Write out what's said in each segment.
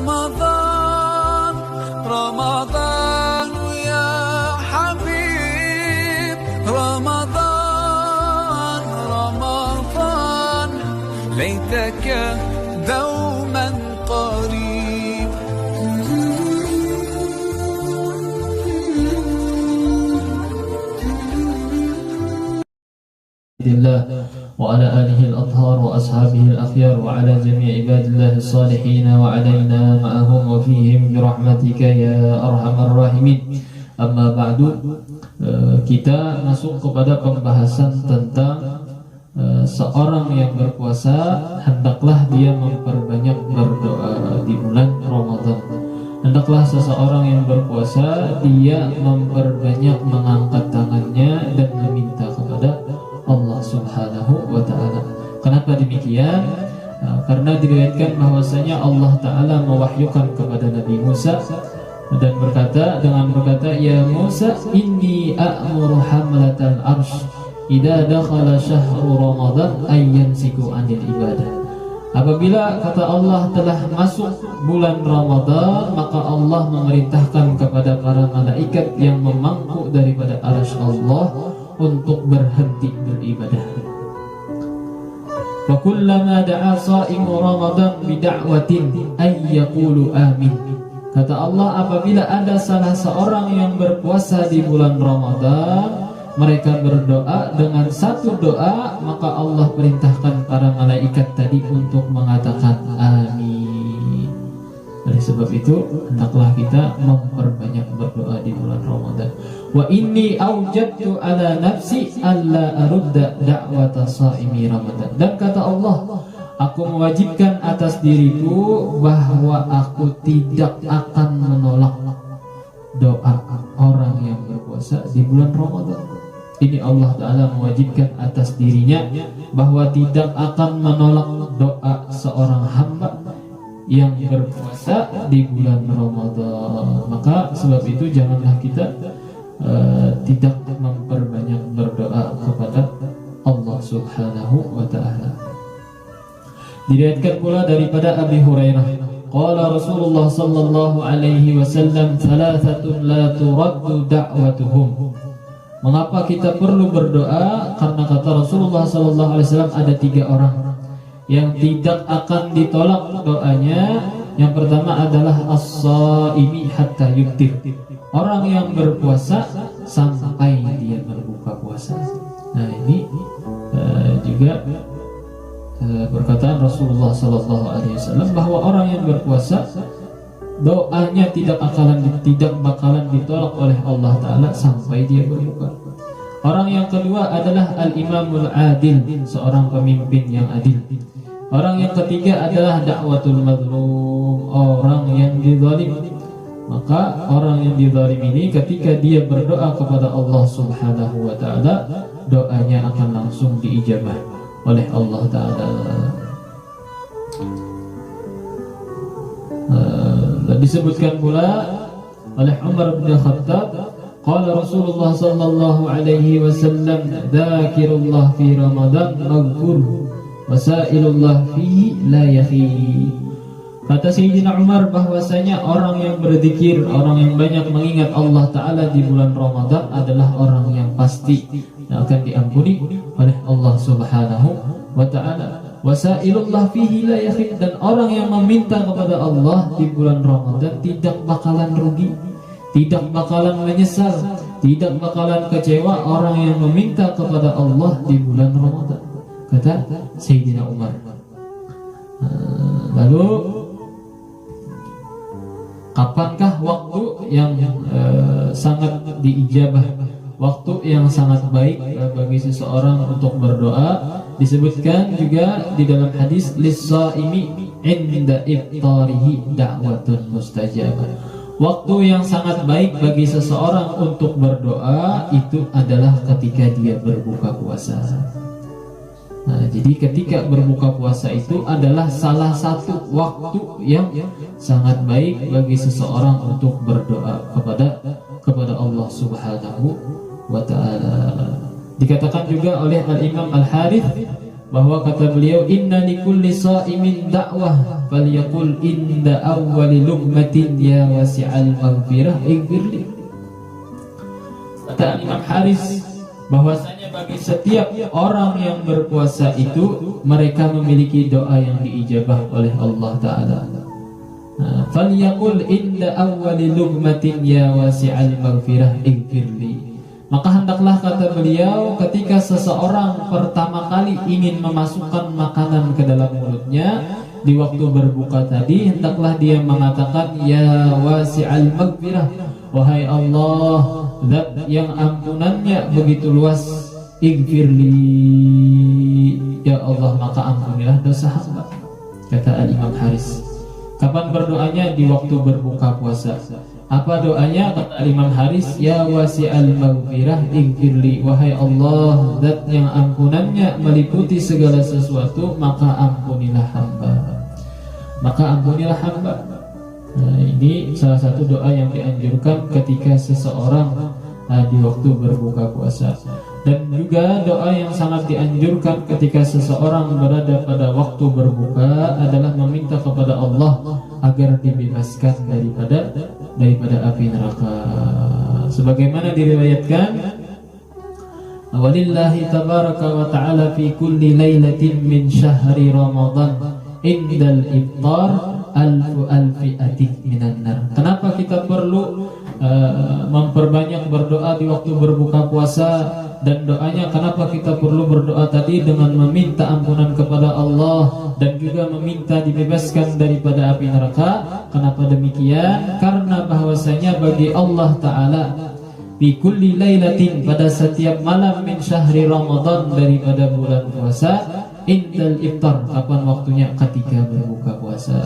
رمضان رمضان يا حبيب رمضان رمضان ليتك دوما قريب. وعلى آله الأطهار وأصحابه الأخيار وعلى جميع عباد الله الصالحين وعلينا معهم وفيهم برحمتك يا أرحم الراحمين. Amma ba'du, kita masuk kepada pembahasan tentang seorang yang berpuasa hendaklah dia memperbanyak berdoa di bulan Ramadan. Hendaklah seseorang yang berpuasa dia memperbanyak mengangkat tangannya dan meminta kepada Allah Subhanahu wa ta'ala. Kenapa demikian? Karena diriwayatkan bahwasanya Allah Ta'ala mewahyukan kepada Nabi Musa dan berkata, ya Musa, inni a'muru hamlatal arsh idza dakhala syahru ramadan ayyansiku anil ibadah. Apabila kata Allah telah masuk bulan Ramadan, maka Allah memerintahkan kepada para malaikat yang memangku daripada arsy Allah untuk berhenti beribadah. Wa kullama da'a sha'imu ramadan bida'watin ay yaqulu amin. Kata Allah, apabila ada salah seorang yang berpuasa di bulan Ramadan, mereka berdoa dengan satu doa, maka Allah perintahkan para malaikat tadi untuk mengatakan amin. Oleh sebab itu, hendaklah kita memperbanyak berdoa di bulan Ramadan. Wa inni aujadtu ala nafsi alla arudda da'wata shaimi Ramadan. Dan kata Allah, aku mewajibkan atas diriku bahwa aku tidak akan menolak doa orang yang berpuasa di bulan Ramadan. Ini Allah Ta'ala mewajibkan atas dirinya bahwa tidak akan menolak doa seorang hamba yang berpuasa di bulan Ramadan. Maka sebab itu janganlah kita tidak memperbanyak berdoa kepada Allah Subhanahu wa ta'ala. Diriwayatkan pula daripada Abi Hurairah, qala Rasulullah sallallahu alaihi wasallam, thalathatun la turaddu da'watuhum. Mengapa kita perlu berdoa? Karena kata Rasulullah sallallahu alaihi wasallam, ada 3 orang yang tidak akan ditolak doanya. Yang pertama adalah as-shaimi hatta yuftir, orang yang berpuasa sampai dia berbuka puasa. Nah, ini juga perkataan Rasulullah sallallahu alaihi wasallam bahwa orang yang berpuasa doanya tidak bakalan ditolak oleh Allah Ta'ala sampai dia berbuka. Orang yang kedua adalah al-imamul adil, seorang pemimpin yang adil. Orang yang ketiga adalah da'watul mazlum, orang yang dizalim. Maka orang yang dizalim ini ketika dia berdoa kepada Allah Subhanahu wa ta'ala, doanya akan langsung diijabah oleh Allah Ta'ala. Disebutkan pula oleh Umar bin Khattab, qala Rasulullah sallallahu alaihi wasallam, dzakirullah fi Ramadan maghfur wasailullah fihi la yakhi. Kata Sayyidina Umar bahwasanya orang yang berzikir, orang yang banyak mengingat Allah Ta'ala di bulan Ramadan adalah orang yang pasti akan diampuni oleh Allah Subhanahu wa ta'ala. Wasailullah fihi la yakhib, dan orang yang meminta kepada Allah di bulan Ramadan tidak bakalan rugi, tidak bakalan menyesal, tidak bakalan kecewa orang yang meminta kepada Allah di bulan Ramadan, kata Sayyidina Umar. Lalu kapankah waktu yang sangat diijabah, waktu yang sangat baik bagi seseorang untuk berdoa? Disebutkan juga di dalam hadis, lis-shaimi 'inda iftarihi da'watun mustajabah. Waktu yang sangat baik bagi seseorang untuk berdoa itu adalah ketika dia berbuka puasa. Nah, jadi ketika berbuka puasa itu adalah salah satu waktu yang sangat baik bagi seseorang untuk berdoa kepada Allah Subhanahu wa ta'ala. Dikatakan juga oleh Al-Imam Al-Harith bahwa kata beliau, inna likulli sha'imin da'wah falyaqul inda awwali luqmatin ya wasi'al maghfirah ighfirli. Kata Imam Haris bahwasanya bagi setiap orang yang berpuasa itu mereka memiliki doa yang diijabah oleh Allah Ta'ala. Falyaqul inda awwali luqmatin ya wasi'al maghfirah ighfirli. Maka hendaklah, kata beliau, ketika seseorang pertama kali ingin memasukkan makanan ke dalam mulutnya di waktu berbuka tadi, hendaklah dia mengatakan ya wasi'al maghfirah, wahai Allah, Zat yang ampunannya begitu luas, ighfirli, ya Allah maka ampunilah dosa hamba. Kata Al-Imam Haris. Kapan berdoanya? Di waktu berbuka puasa. Apa doanya? Kata Imam Haris, ya wasi'al maghfirah ighfirli, wahai Allah, Zat yang ampunannya meliputi segala sesuatu, maka ampunilah hamba. Maka ampunilah hamba. Nah, ini salah satu doa yang dianjurkan ketika seseorang di waktu berbuka puasa. Dan juga doa yang sangat dianjurkan ketika seseorang berada pada waktu berbuka adalah meminta kepada Allah agar dibebaskan daripada api neraka. Sebagaimana diriwayatkan, walillahi tabaraka wa ta'ala fi kulli lailatin min syahri Ramadan indal iftar alfi atik minan nar. Kenapa kita perlu memperbanyak berdoa di waktu berbuka puasa? Dan doanya, kenapa kita perlu berdoa tadi dengan meminta ampunan kepada Allah dan juga meminta dibebaskan daripada api neraka? Kenapa demikian? Karena bahwasanya bagi Allah Ta'ala bi kulli lailatin, pada setiap malam min syahri Ramadan, daripada bulan puasa, indal iftar, kapan waktunya? Ketika berbuka puasa.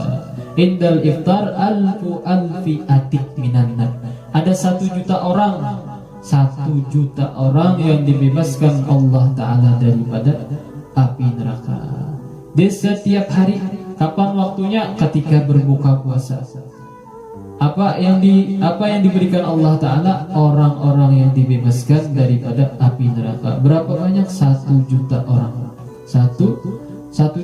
Indal iftar alfi atik minan nar. Ada 1 juta orang, 1 juta orang yang dibebaskan Allah Ta'ala daripada api neraka di setiap hari. Kapan waktunya? Ketika berbuka puasa. Apa yang diberikan Allah Ta'ala? Orang-orang yang dibebaskan daripada api neraka. Berapa banyak? 1 juta orang. 1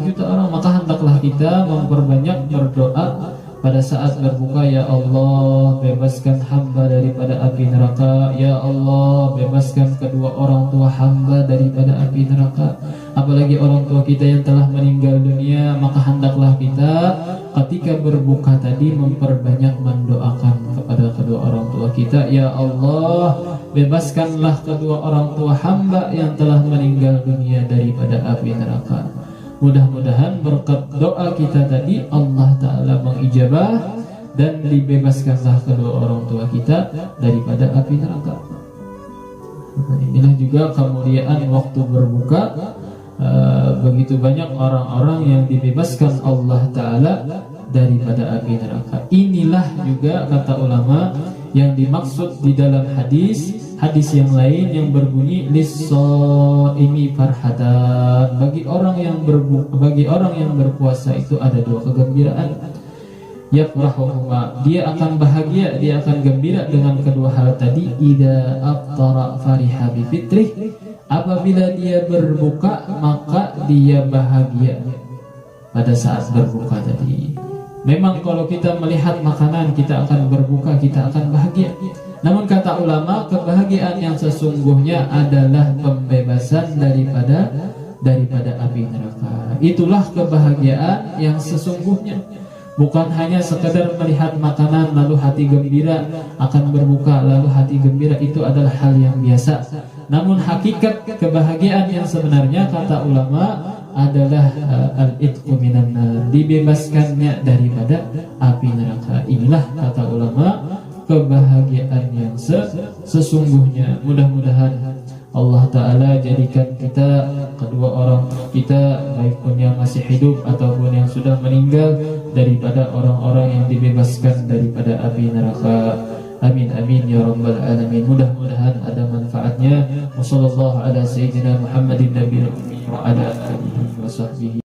juta orang. Maka hendaklah kita memperbanyak berdoa pada saat berbuka. Ya Allah, bebaskan hamba daripada api neraka. Ya Allah, bebaskan kedua orang tua hamba daripada api neraka. Apalagi orang tua kita yang telah meninggal dunia. Maka hendaklah kita ketika berbuka tadi memperbanyak mendoakan kepada kedua orang tua kita. Ya Allah, bebaskanlah kedua orang tua hamba yang telah meninggal dunia daripada api neraka. Mudah-mudahan berkat doa kita tadi Allah Ta'ala mengijabah dan dibebaskanlah kedua orang tua kita daripada api neraka. Inilah juga kemuliaan waktu berbuka. Begitu banyak orang-orang yang dibebaskan Allah Ta'ala daripada api neraka. Inilah juga kata ulama yang dimaksud di dalam hadis yang lain yang berbunyi lis-shaimi farhatan. Bagi orang yang berpuasa itu ada 2 kegembiraan. Yafrahuhuma, dia akan bahagia, dia akan gembira dengan kedua hal tadi. Idza aftara fariha bi fitrih, apabila dia berbuka maka dia bahagia pada saat berbuka tadi. Memang kalau kita melihat makanan kita akan berbuka, kita akan bahagia. Namun kata ulama, kebahagiaan yang sesungguhnya adalah pembebasan daripada api neraka. Itulah kebahagiaan yang sesungguhnya. Bukan hanya sekedar melihat makanan lalu hati gembira, akan berbuka lalu hati gembira, itu adalah hal yang biasa. Namun hakikat kebahagiaan yang sebenarnya kata ulama adalah al-itqu minan nar, dibebaskannya daripada api neraka. Inilah kata ulama kebahagiaan yang sesungguhnya. Mudah-mudahan Allah Ta'ala jadikan kita, kedua orang kita, baik pun yang masih hidup ataupun yang sudah meninggal, daripada orang-orang yang dibebaskan daripada api neraka. Amin amin ya rabbal alamin. Mudah-mudahan ada manfaatnya. Wassallallahu ala sayyidina Muhammadin nabiyil ummi wa ala alihi wa sahbihi